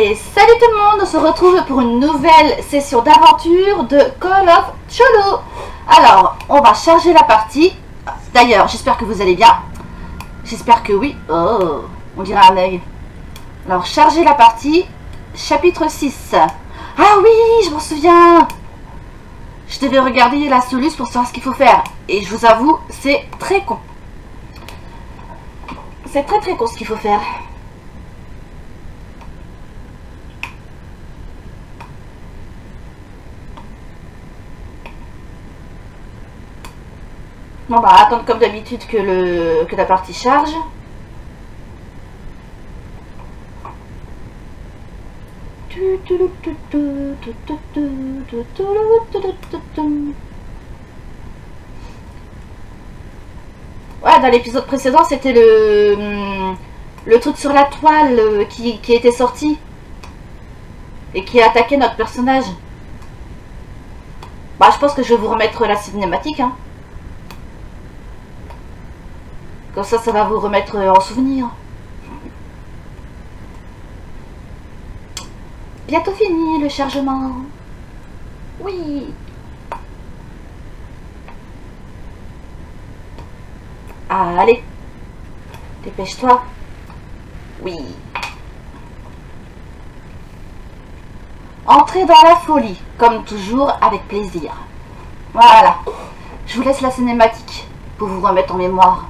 Et salut tout le monde, on se retrouve pour une nouvelle session d'aventure de Call of Cthulhu. Alors, on va charger la partie. D'ailleurs, j'espère que vous allez bien. J'espère que oui. Oh, on dirait un œil. Alors, charger la partie, chapitre 6. Ah oui, je m'en souviens. Je devais regarder la soluce pour savoir ce qu'il faut faire. Et je vous avoue, c'est très con. C'est très con ce qu'il faut faire. On va attendre comme d'habitude que la partie charge. Ouais, dans l'épisode précédent, c'était le truc sur la toile qui était sorti et qui a attaqué notre personnage. Bah, je pense que je vais vous remettre la cinématique, hein. Comme ça va vous remettre en souvenir. Bientôt fini le chargement. Oui. Allez. Dépêche-toi. Oui. Entrez dans la folie, comme toujours, avec plaisir. Voilà. Je vous laisse la cinématique pour vous remettre en mémoire.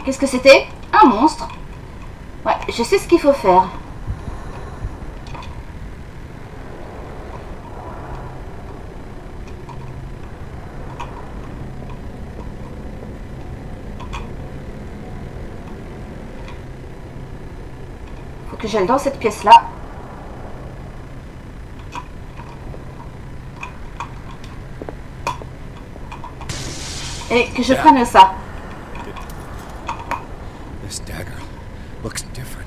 Qu'est-ce que c'était? Un monstre? Ouais, je sais ce qu'il faut faire. Faut que j'aille dans cette pièce-là. Et que je prenne ça. This dagger looks different.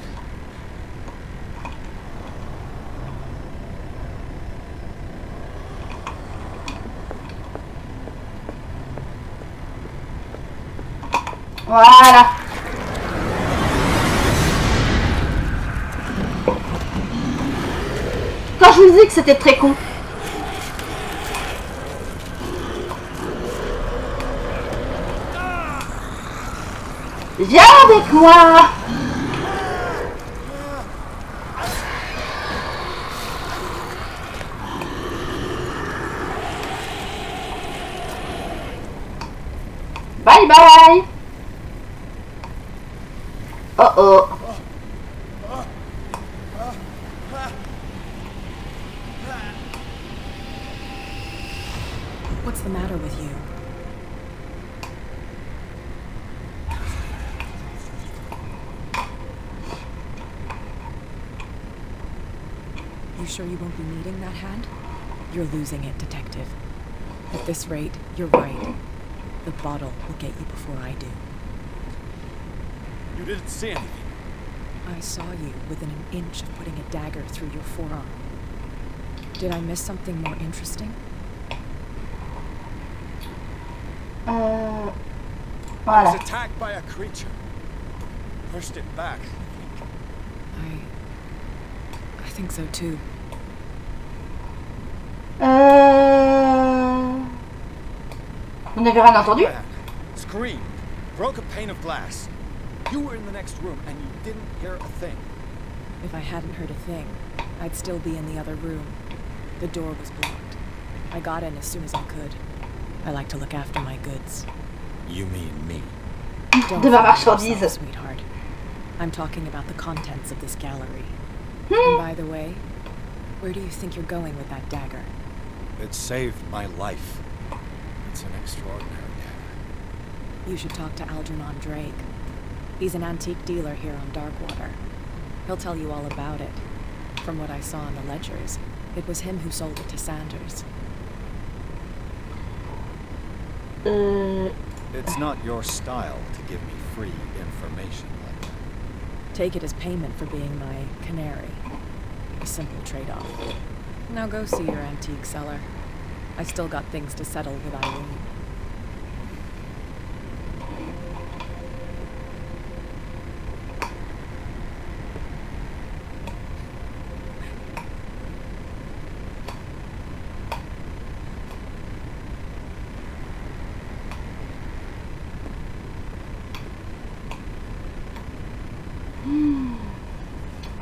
Voilà. Quand je vous dis que c'était très con. Viens avec moi. Bye bye. Oh oh. What's the matter with you? You sure you won't be needing that hand? You're losing it, Detective. At this rate, you're right. The bottle will get you before I do. You didn't see anything. I saw you within an inch of putting a dagger through your forearm. Did I miss something more interesting? I Voilà. was attacked by a creature. Pushed it back. I think so too. Vous n'avez rien entendu? Man, screamed, broke a pane of glass. You were in the next room and you didn't hear a thing. If I hadn't heard a thing, I'd still be in the other room. The door was blocked. I got in as soon as I could. I like to look after my goods. You mean me? Don't De ma frighten marchandise. yourself, sweetheart. I'm talking about the contents of this gallery. And by the way, where do you think you're going with that dagger? It saved my life. It's an extraordinary dagger. You should talk to Algernon Drake. He's an antique dealer here on Darkwater. He'll tell you all about it. From what I saw in the ledgers, it was him who sold it to Sanders. It's not your style to give me free information like that. Take it as payment for being my canary. A simple trade-off. Now go see your antique seller. I still got things to settle with Irene.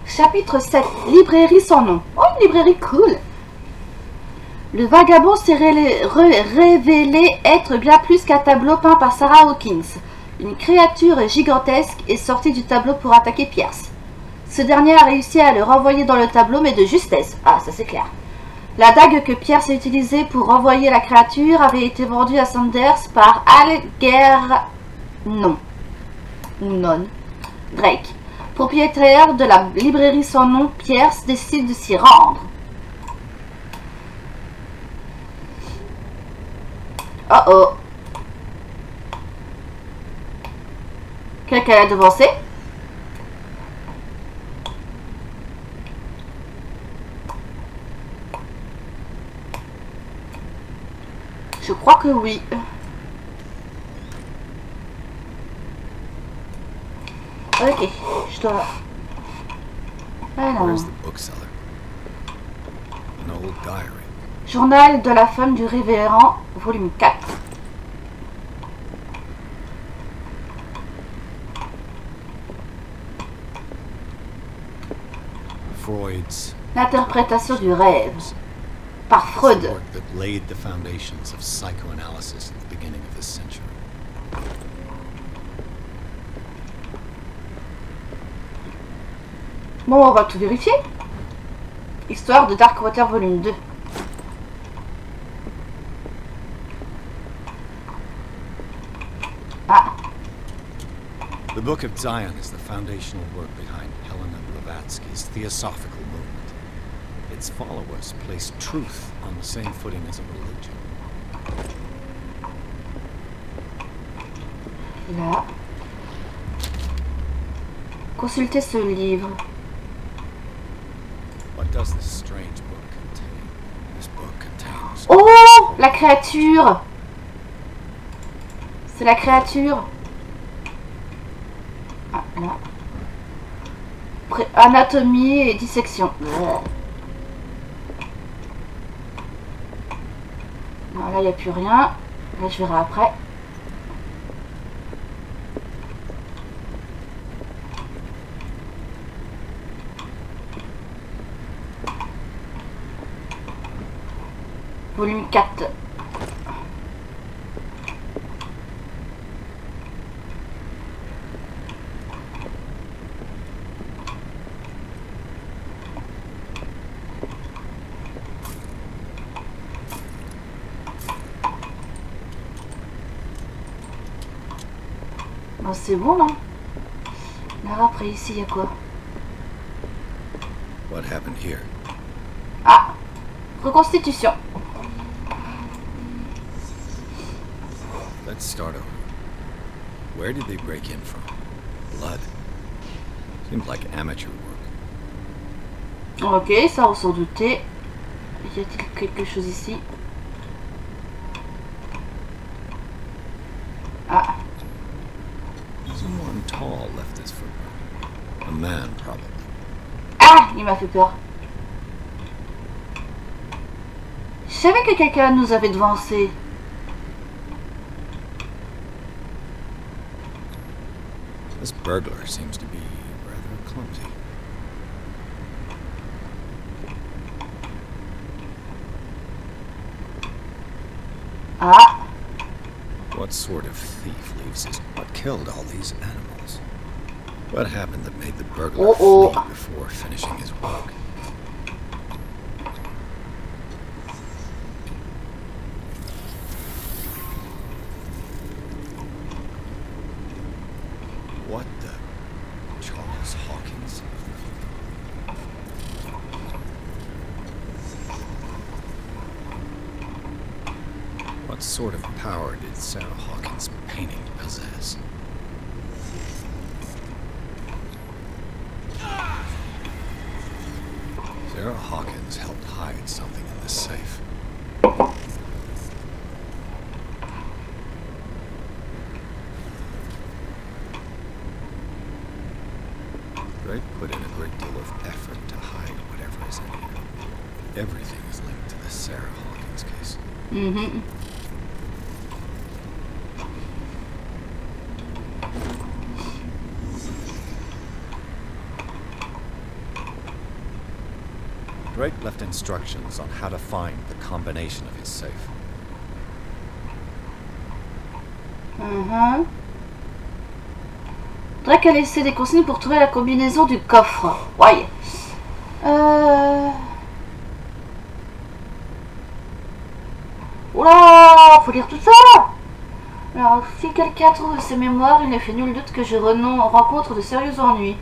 Chapitre 7. Librairie sans nom. Oh, une librairie cool. Le vagabond s'est révélé être bien plus qu'un tableau peint par Sarah Hawkins. Une créature gigantesque est sortie du tableau pour attaquer Pierce. Ce dernier a réussi à le renvoyer dans le tableau, mais de justesse. Ah, ça c'est clair. La dague que Pierce a utilisée pour renvoyer la créature avait été vendue à Sanders par Algernon Drake. Propriétaire de la librairie sans nom, Pierce décide de s'y rendre. Oh oh. Quelqu'un l'a devancé? Je crois que oui. Ok, je dois... Alors... Where's the bookseller? An old diary. Journal de la femme du révérend, volume 4. Freud's L'interprétation du rêve. Par the Freud. work that laid the foundations of psychoanalysis at the beginning of this century. Bon, on va tout vérifier. Histoire de Darkwater, volume 2. Ah, The Book of Zion is the foundational work behind Helena Blavatsky's Theosophical movement. Its followers place truth on the same footing as a religion. là. Consultez ce livre. What does this strange book contain? This book contains... Oh, la créature. C'est la créature. Ah, là. Anatomie et dissection. Non, là, il n'y a plus rien. Là, je verrai après. Volume 4. Bon, c'est bon là. Là après ici il y a quoi? What happened here? Ah, reconstitution. Let's start over. Where did they break in from? Blood. Seems like amateur work. Ok, ça on s'en doutait. Y a-t-il quelque chose ici? Ah. Someone tall left this footprint. A man, probably. Ah, il m'a fait peur. Je savais que quelqu'un nous avait devancé. This burglar seems to be rather clumsy. Ah. What sort of thief leaves his... What killed all these animals? What happened that made the burglar flee before finishing his work? What the... Charles Hawkins? What sort of power did Sarah Hawkins' painting possess? Sarah Hawkins helped hide something in this safe. Drake put in a great deal of effort to hide whatever is in here. Everything is linked to the Sarah Hawkins case. Mm-hmm. Drake left instructions on how to find the combination of his safe. Drake a laissé des consignes pour trouver la combinaison du coffre. Ouais. Oula, faut lire tout ça. Alors, si quelqu'un trouve ses mémoires, il ne fait nul doute que je rencontre de sérieux ennuis.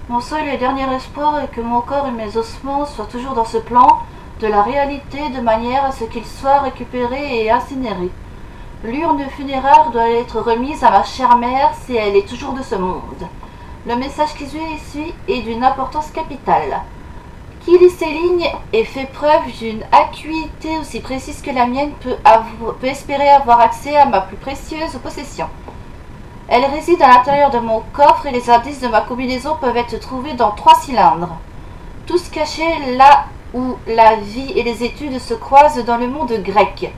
Mon seul et dernier espoir est que mon corps et mes ossements soient toujours dans ce plan de la réalité de manière à ce qu'ils soient récupérés et incinérés. L'urne funéraire doit être remise à ma chère mère si elle est toujours de ce monde. Le message qui suit est d'une importance capitale. Qui lit ces lignes et fait preuve d'une acuité aussi précise que la mienne peut espérer avoir accès à ma plus précieuse possession. Elle réside à l'intérieur de mon coffre et les indices de ma combinaison peuvent être trouvés dans 3 cylindres. Tous cachés là où la vie et les études se croisent dans le monde grec.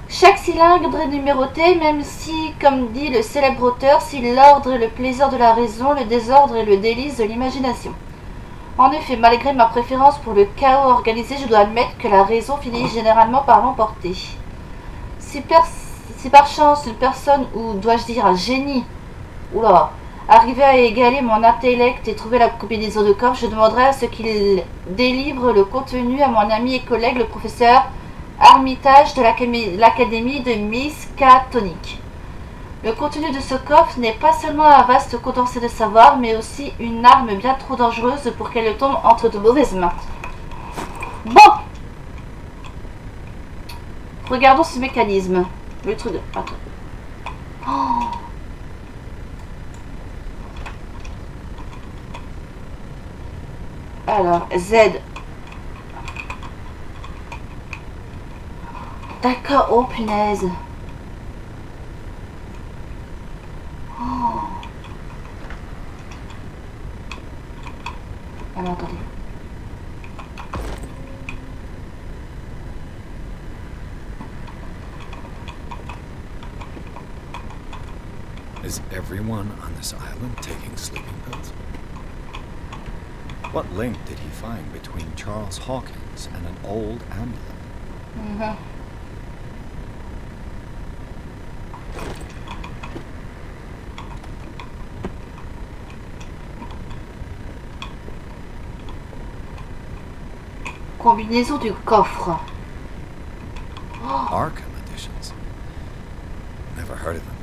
Chaque cylindre est numéroté, même si, comme dit le célèbre auteur, si l'ordre est le plaisir de la raison, le désordre est le délice de l'imagination. En effet, malgré ma préférence pour le chaos organisé, je dois admettre que la raison finit généralement par l'emporter. Si par chance une personne, ou dois-je dire un génie, arrivait à égaler mon intellect et trouver la combinaison de coffre, je demanderais à ce qu'il délivre le contenu à mon ami et collègue, le professeur Armitage de l'Académie de Miskatonic. Le contenu de ce coffre n'est pas seulement un vaste condensé de savoir, mais aussi une arme bien trop dangereuse pour qu'elle tombe entre de mauvaises mains. Bon, regardons ce mécanisme. Le truc de... Attends. Oh. Alors, Z. D'accord, oh punaise. Oh. Alors, attendez. Is everyone on this island taking sleeping pills? What link did he find between Charles Hawkins and an old amulet? Combinaison du coffre. Arkham editions. Never heard of them.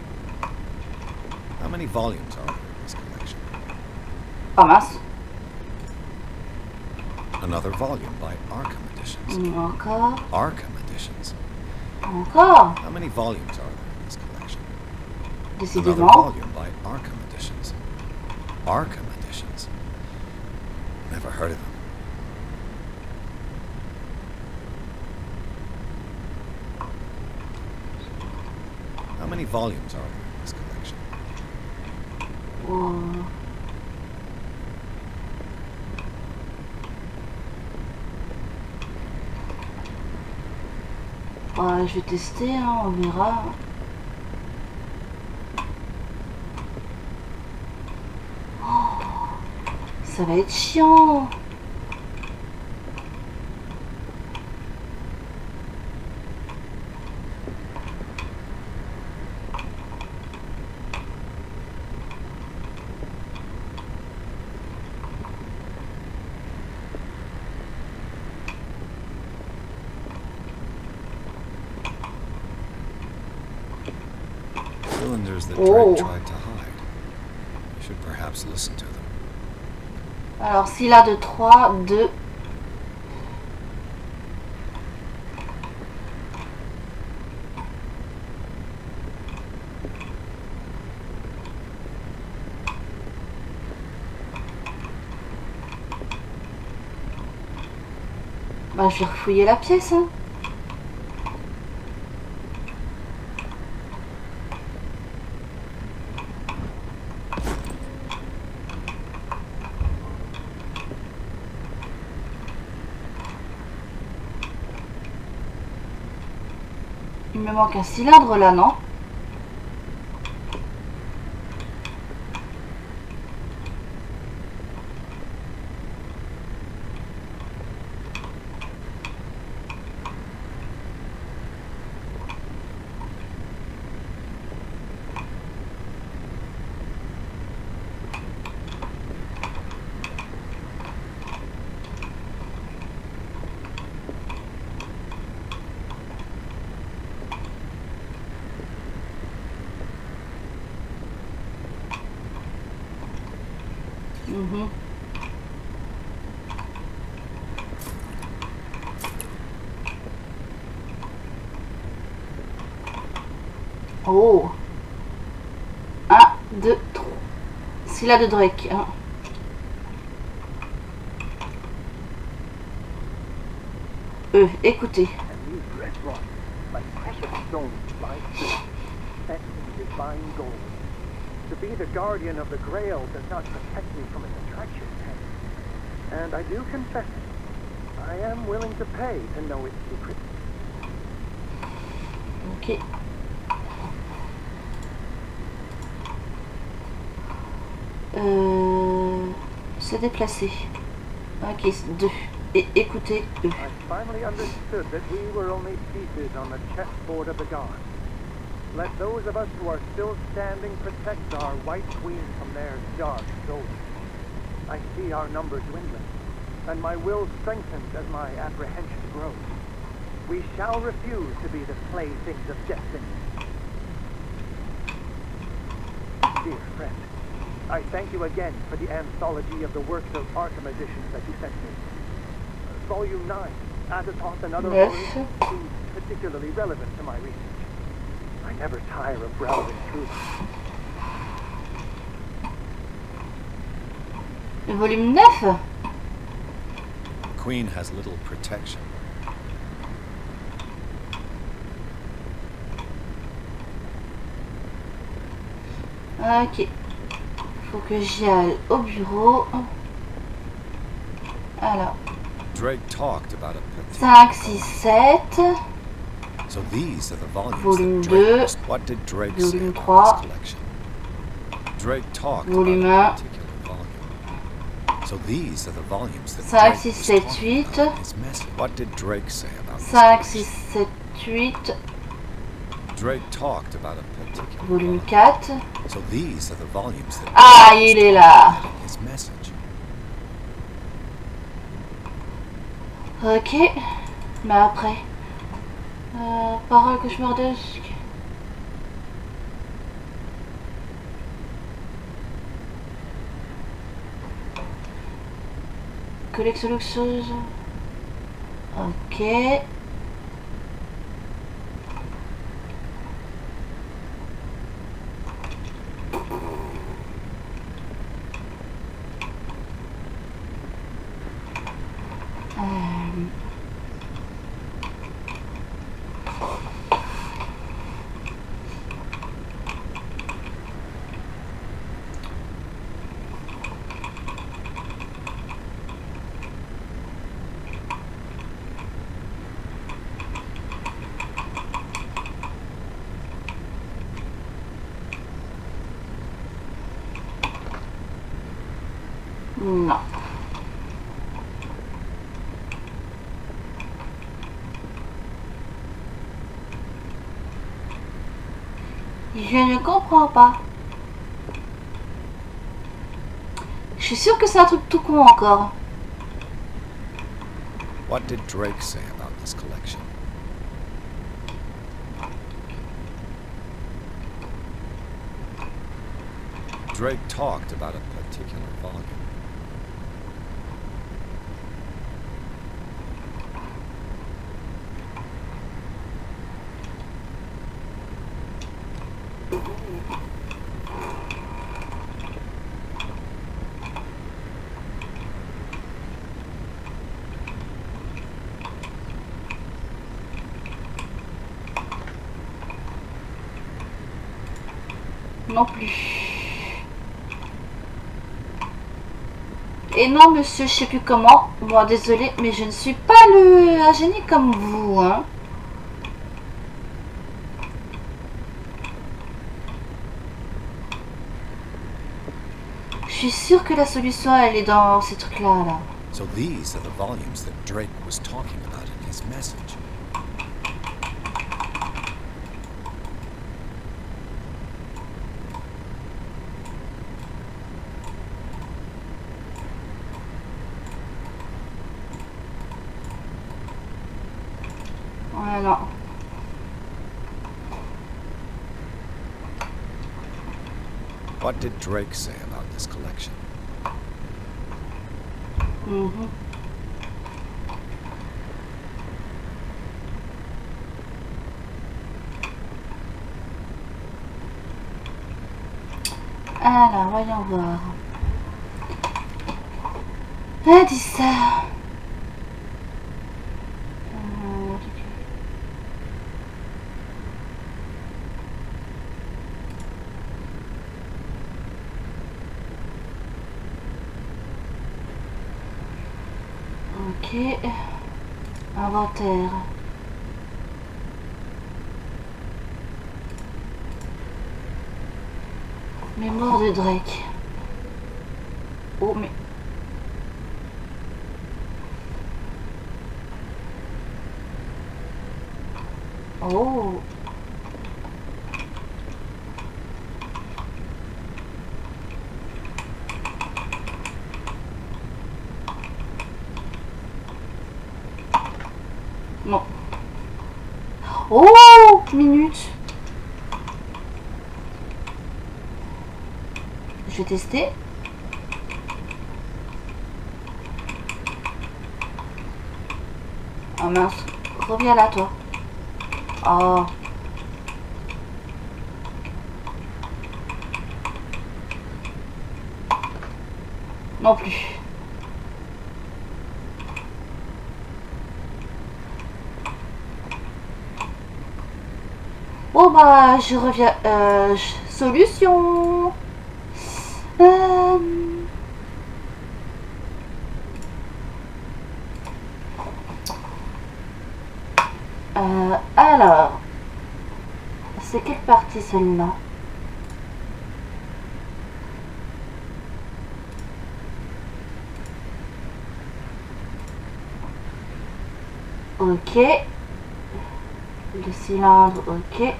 How many volumes are there in this collection? Oh mince. Another volume by Arkham editions. Encore. Arkham editions. Encore. How many volumes are there in this collection? Another Décidément. volume by Arkham editions. Arkham editions. Never heard of them. How many volumes are there in this collection? Oh. Je vais tester, hein, on verra. Ça va être chiant. Cylinders that Drake tried to hide. You should perhaps listen to them. Alors, s'il a de 3, 2. Bah, je vais refouiller la pièce, hein. Il me manque un cylindre là, non? Oh. 1, 2, 3. C'est là de Drake. Hein. Écoutez. To be the guardian of the Grail does not protect me from its attraction, and I do confess it. I am willing to pay to know its secret. Ok. Se déplacer. Ok, 2. Et écoutez, I finally understood that we were only pieces on the chessboard of the gods. Let those of us who are still standing protect our White Queen from their dark souls. I see our number dwindling, and my will strengthens as my apprehension grows. We shall refuse to be the playthings of destiny. Dear friend, I thank you again for the anthology of the works of Arkham editions that you sent me. Volume 9, Azathoth and Other Horrors, seems particularly relevant to my research. I never tire of browsing through them. Volume 9. Queen has little protection. Ok. Faut que j'y aille au bureau. Alors. Drake talked about a 5, 6, 7. So these are the volumes Volume that Drake 2. missed. What did Drake say Volume about 3. his collection? Drake talked Volume about 1. a particular volume. So these are the volumes that 5, Drake 6, was 7, talking 8. about in his message. What did Drake say about his 5, collection? 6, 7, 8. Drake talked about a particular Volume volume. 4. So these are the volumes that Ah, Drake il est was là. talking about in his message. Ok. Mais après. Parole cauchemardesque. Collection luxueuse. Ok. Non. Je ne comprends pas. Je suis sûre que c'est un truc tout con encore. What did Drake say about this collection? Drake talked about a particular volume. Non plus. Et non, monsieur, je sais plus comment. Moi, désolé, mais je ne suis pas un génie comme vous, hein. Je suis sûre que la solution, elle est dans ces trucs-là, là. So these are the volumes that Drake was talking about in his message. Ouais, non. What did Drake say about this collection? Mhm. Alors, voyons voir. Elle dit ça. Ok. Inventaire. Mémoire de Drake. Oh, mais... Oh. Non. Oh, minute. Je vais tester. Oh mince. Reviens là, toi. Oh. Non plus. Bon bah je reviens. Solution. Alors, c'est quelle partie celle-là? Ok. Le cylindre, ok.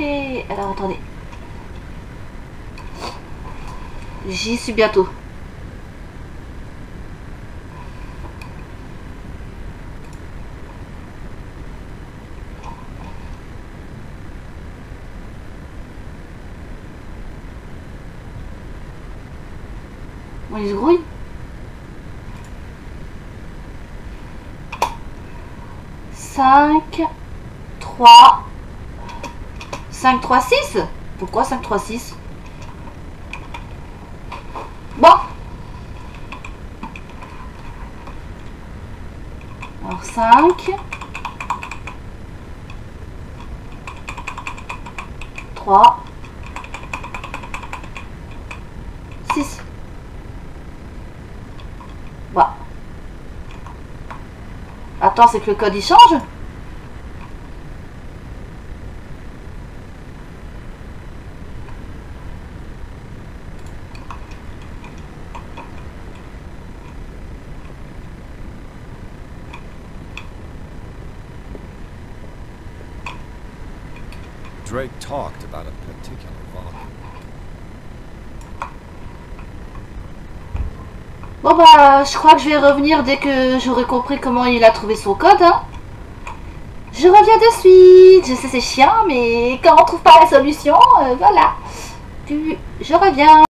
Ok, alors attendez. J'y suis bientôt. On il se grouille. 5, 3, 5, 3, 6. Pourquoi 5, 3, 6? Bon. Alors 5, 3, l'important c'est que le code il change. Drake talked about a particular volume. Bon bah, je crois que je vais revenir dès que j'aurai compris comment il a trouvé son code. Hein. Je reviens de suite. Je sais c'est chiant, mais quand on trouve pas la solution, voilà. Puis je reviens.